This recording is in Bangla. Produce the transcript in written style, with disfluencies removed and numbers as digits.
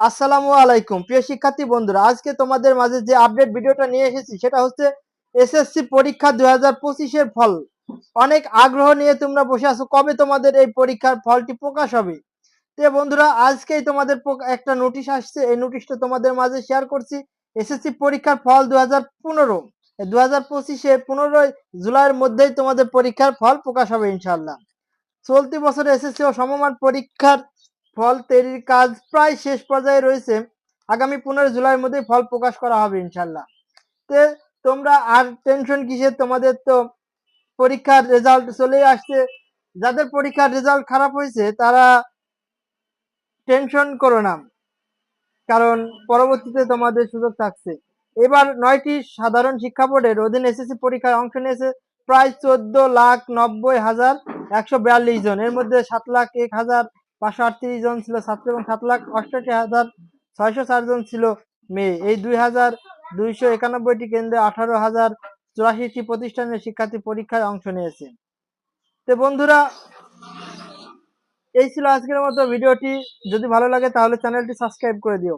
আসসালামু আলাইকুম প্রিয় শিক্ষার্থী বন্ধুরা, আজকে তোমাদের মাঝে যে আপডেট ভিডিওটা নিয়ে এসেছি সেটা হচ্ছে এসএসসি পরীক্ষা 2025 এর ফল। অনেক আগ্রহ নিয়ে তোমরা বসে আছো কবে তোমাদের এই পরীক্ষার ফলটি প্রকাশ হবে। তো বন্ধুরা, আজকেই তোমাদের একটা নোটিশ আসছে, এই নোটিশটা তোমাদের মাঝে শেয়ার করছি। এসএসসি পরীক্ষার ফল 2015 2025 15 জুলাইয়ের মধ্যেই তোমাদের পরীক্ষার ফল প্রকাশ হবে ইনশাআল্লাহ। চলতি বছরে এসএসসি ও সমমান পরীক্ষার ফল তৈরির কাজ প্রায় শেষ পর্যায়ে রয়েছে। আগামী 15 জুলাইয়ের মধ্যে ফল প্রকাশ করা হবে ইনশাল্লাহ। তে তোমরা আর টেনশন কিসের, তোমাদের তো পরীক্ষার রেজাল্ট চলেই আসছে। যাদের পরীক্ষার রেজাল্ট খারাপ হয়েছে তারা টেনশন করো না, কারণ পরবর্তীতে তোমাদের সুযোগ থাকছে। এবার 9টি সাধারণ শিক্ষা বোর্ডের অধীনে এসএসসি পরীক্ষায় অংশ নিয়েছে প্রায় 14,90,142 জন। এর মধ্যে 7,01,538 জন ছিল ছাত্র এবং 7,68,604 জন ছিল মেয়ে। এই 2,291টি কেন্দ্রে 18,084টি প্রতিষ্ঠানের শিক্ষার্থী পরীক্ষায় অংশ নিয়েছে। তো বন্ধুরা, এই ছিল আজকের মতো ভিডিওটি। যদি ভালো লাগে তাহলে চ্যানেলটি সাবস্ক্রাইব করে দিও।